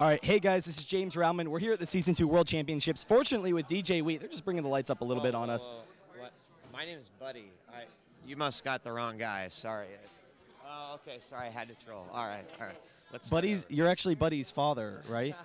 All right, hey guys, this is James Rauman. We're here at the Season 2 World Championships. Fortunately, with DJ Wheat, they're just bringing the lights up a little bit on us. What? My name is Buddy. You must got the wrong guy. Sorry. Oh, okay. Sorry, I had to troll. All right. You're actually Buddy's father, right?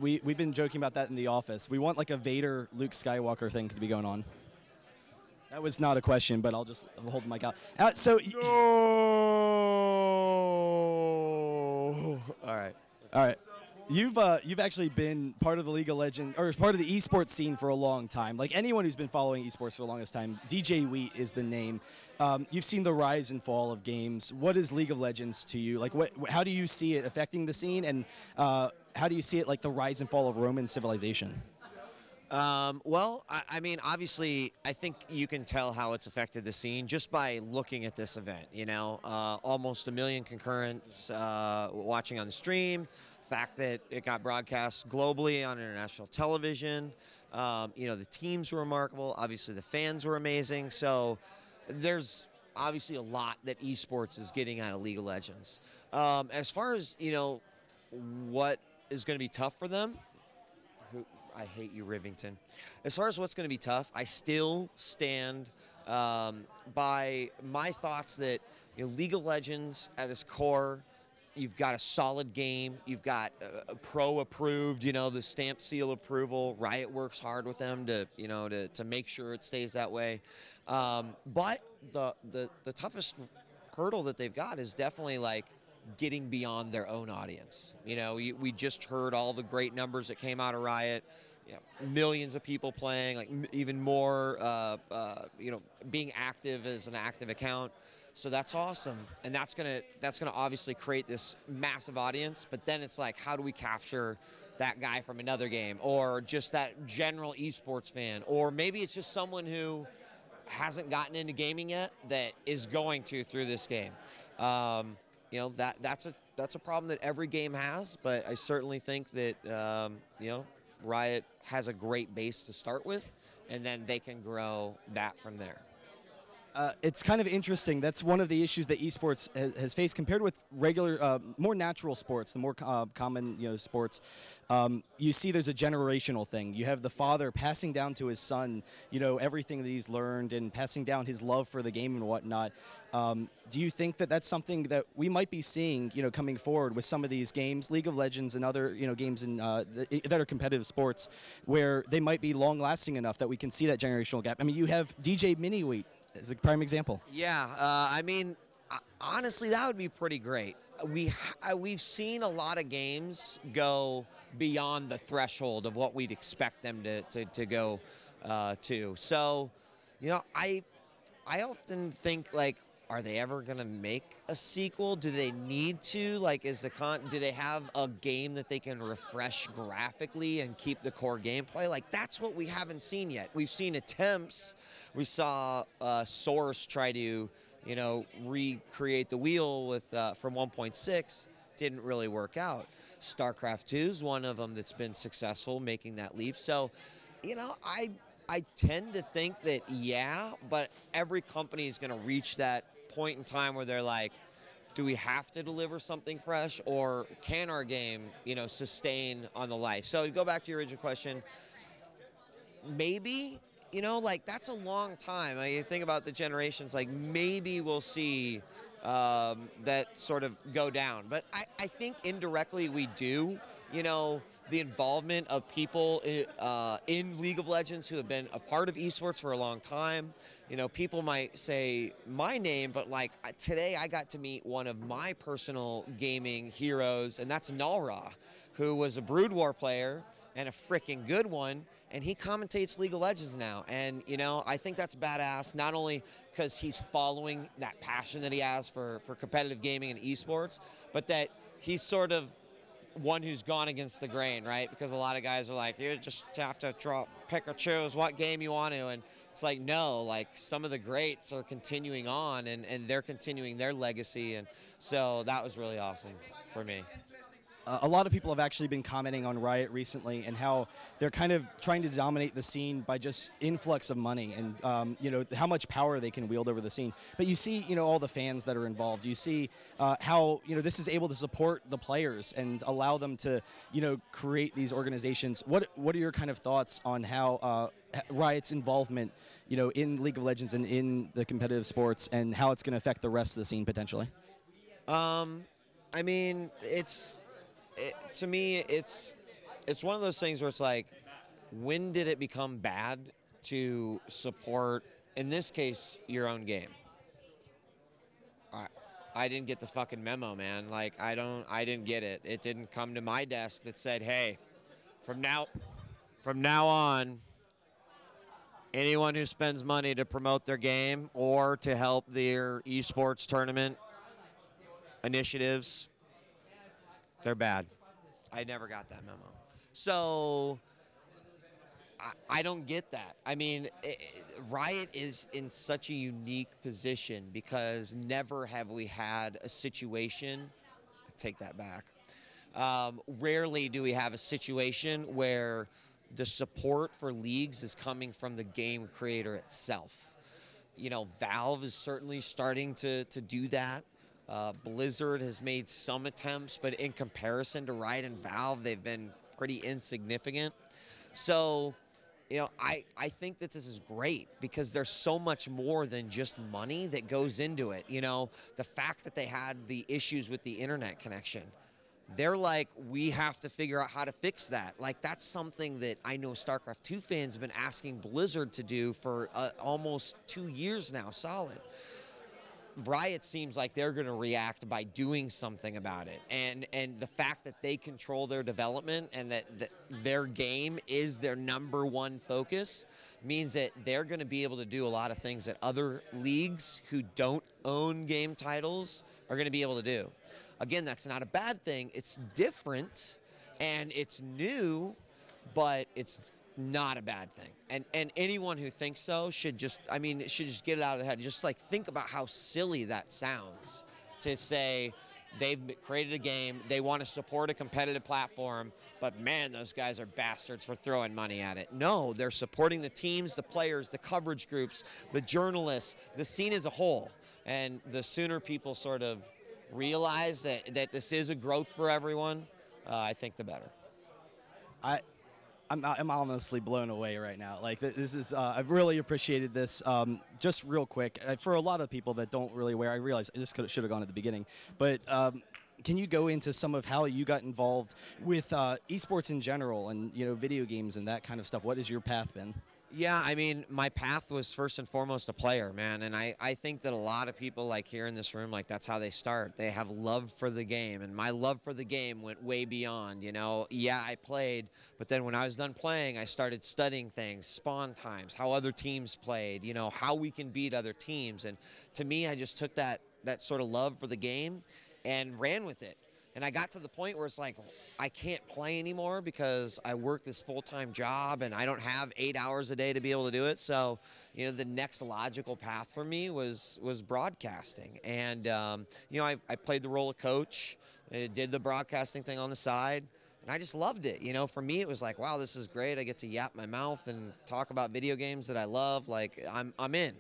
We've been joking about that in the office. We want like a Vader, Luke Skywalker thing to be going on. That was not a question, but I'll just hold the mic out. No. All right. All right. You've actually been part of the League of Legends, or part of the esports scene for a long time. Like anyone who's been following esports for the longest time, DJ Wheat is the name. You've seen the rise and fall of games. What is League of Legends to you? Like, how do you see it affecting the scene, and how do you see it like the rise and fall of Roman civilization? Well, I mean, obviously, I think you can tell how it's affected the scene just by looking at this event. You know, almost 1 million concurrents watching on the stream. Fact that it got broadcast globally on international television. You know, the teams were remarkable. Obviously, the fans were amazing. So there's obviously a lot that esports is getting out of League of Legends. As far as, you know, what is going to be tough for them, I hate you, Rivington. As far as what's going to be tough, I still stand by my thoughts that, you know, League of Legends at its core, you've got a solid game. You've got a pro approved, you know, the stamp seal approval. Riot works hard with them to, you know, to make sure it stays that way. But the toughest hurdle that they've got is definitely like getting beyond their own audience. You know, we just heard all the great numbers that came out of Riot. You know, millions of people playing, like even more, you know, being active as an active account. So that's awesome, and that's gonna obviously create this massive audience. But then it's like, how do we capture that guy from another game, or just that general esports fan, or maybe it's just someone who hasn't gotten into gaming yet that is going to through this game. You know, that's a problem that every game has. But I certainly think that you know, Riot has a great base to start with, and then they can grow that from there. It's kind of interesting. That's one of the issues that esports has faced compared with regular, more natural sports, the more common, you know, sports. You see, there's a generational thing. You have the father passing down to his son, you know, everything that he's learned and passing down his love for the game and whatnot. Do you think that that's something that we might be seeing, you know, coming forward with some of these games, League of Legends and other, you know, games in, that are competitive sports, where they might be long-lasting enough that we can see that generational gap? I mean, you have DJ Mini Wheat as a prime example. Yeah, I mean, honestly, that would be pretty great. We've seen a lot of games go beyond the threshold of what we'd expect them to go to. So, you know, I often think, like, are they ever going to make a sequel? Do they need to? Like, do they have a game that they can refresh graphically and keep the core gameplay? Like, that's what we haven't seen yet. We've seen attempts. We saw Source try to, you know, recreate the wheel with from 1.6. Didn't really work out. StarCraft 2 is one of them that's been successful making that leap. So, you know, I tend to think that, yeah, but every company is going to reach that point in time where they're like, do we have to deliver something fresh, or can our game, you know, sustain on the life? So to go back to your original question, maybe, you know, like, that's a long time. I mean, you think about the generations, like, maybe we'll see that sort of go down. But I think indirectly we do. You know, the involvement of people in League of Legends who have been a part of esports for a long time. You know, people might say my name, but like today I got to meet one of my personal gaming heroes, and that's Nalra, who was a Brood War player and a freaking good one, and he commentates League of Legends now. And, you know, I think that's badass, not only because he's following that passion that he has for competitive gaming and esports, but that he's sort of one who's gone against the grain, right? Because a lot of guys are like, you just have to pick or choose what game you want to, and it's like, no, like, some of the greats are continuing on, and they're continuing their legacy, and so that was really awesome for me. a lot of people have actually been commenting on Riot recently and how they're kind of trying to dominate the scene by just influx of money and you know, how much power they can wield over the scene. But you see, you know, all the fans that are involved. You see how, you know, this is able to support the players and allow them to, you know, create these organizations. What are your kind of thoughts on how Riot's involvement, you know, in League of Legends and in the competitive sports, and how it's going to affect the rest of the scene potentially? I mean, to me, it's one of those things where it's like, when did it become bad to support, in this case, your own game? I didn't get the fucking memo, man. Like, I didn't get it. It didn't come to my desk that said, hey, from now on, anyone who spends money to promote their game or to help their esports tournament initiatives, they're bad. I never got that memo. So I don't get that. I mean, Riot is in such a unique position because never have we had a situation, take that back, rarely do we have a situation where the support for leagues is coming from the game creator itself. You know, Valve is certainly starting to do that. Blizzard has made some attempts, but in comparison to Riot and Valve, they've been pretty insignificant. So, you know, I think that this is great because there's so much more than just money that goes into it. You know, the fact that they had the issues with the internet connection, they're like, we have to figure out how to fix that. Like, that's something that I know StarCraft 2 fans have been asking Blizzard to do for almost 2 years now, solid. Riot seems like they're going to react by doing something about it. And the fact that they control their development and that their game is their #1 focus means that they're going to be able to do a lot of things that other leagues who don't own game titles are going to be able to do. Again, that's not a bad thing. It's different and it's new, but it's not a bad thing. And anyone who thinks so should just, I mean, it should just get it out of their head. Just like think about how silly that sounds to say they've created a game, they want to support a competitive platform, but man, those guys are bastards for throwing money at it. No, they're supporting the teams, the players, the coverage groups, the journalists, the scene as a whole. And the sooner people sort of realize that this is a growth for everyone, I think the better. I'm honestly blown away right now. Like, this is, I've really appreciated this. Just real quick, for a lot of people that don't really wear, I realize this should have gone at the beginning, but can you go into some of how you got involved with esports in general and, you know, video games and that kind of stuff? What has your path been? Yeah, I mean, my path was first and foremost a player, man. And I think that a lot of people, like here in this room, like that's how they start. They have love for the game. And my love for the game went way beyond, you know. Yeah, I played, but then when I was done playing, I started studying things, spawn times, how other teams played, you know, how we can beat other teams. And to me, I just took that sort of love for the game and ran with it. And I got to the point where it's like, I can't play anymore because I work this full-time job and I don't have 8 hours a day to be able to do it. So, you know, the next logical path for me was broadcasting. And, you know, I played the role of coach, did the broadcasting thing on the side, and I just loved it. You know, for me, it was like, wow, this is great. I get to yap my mouth and talk about video games that I love. Like, I'm in.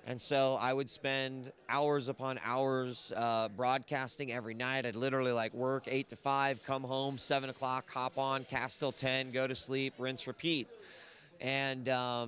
And so I would spend hours upon hours broadcasting every night. I'd literally like work 8 to 5, come home 7 o'clock, hop on, cast till 10, go to sleep, rinse, repeat. And I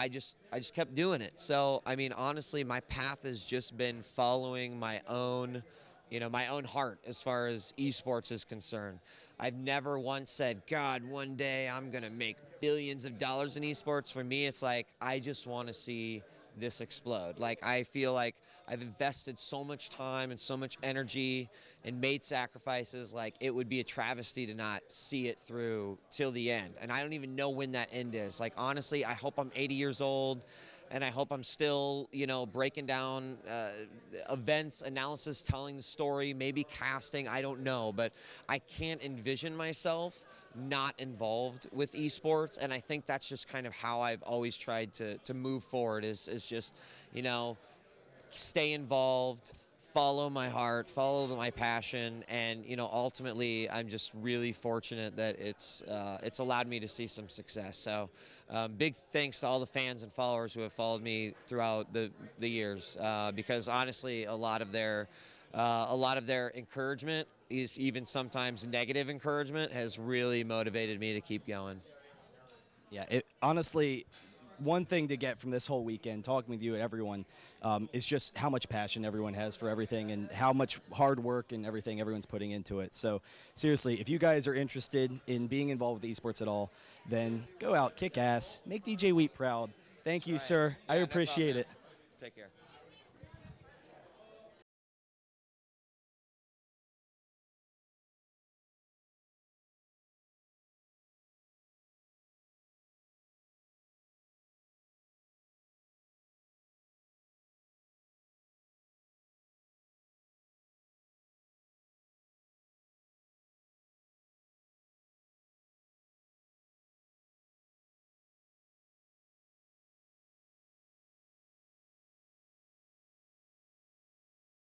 just kept doing it. So I mean, honestly, my path has just been following my own, you know, my own heart as far as esports is concerned. I've never once said, God, one day I'm going to make billions of dollars in esports. For me, it's like, I just want to see this explode. Like, I feel like I've invested so much time and so much energy and made sacrifices. Like, it would be a travesty to not see it through till the end. And I don't even know when that end is. Like, honestly, I hope I'm 80 years old and I hope I'm still, you know, breaking down events, analysis, telling the story, maybe casting, I don't know. But I can't envision myself not involved with esports, and I think that's just kind of how I've always tried to move forward is just, you know, stay involved, follow my heart, follow my passion, and ultimately, I'm just really fortunate that it's allowed me to see some success. So, big thanks to all the fans and followers who have followed me throughout the years, because honestly, a lot of their encouragement is even sometimes negative encouragement has really motivated me to keep going. Yeah, honestly, one thing to get from this whole weekend, talking with you and everyone, is just how much passion everyone has for everything and how much hard work and everything everyone's putting into it. So seriously, if you guys are interested in being involved with esports at all, then go out, kick ass, make DJ Wheat proud. Thank you, Right. sir. Yeah, I no appreciate problem, it. man. Take care.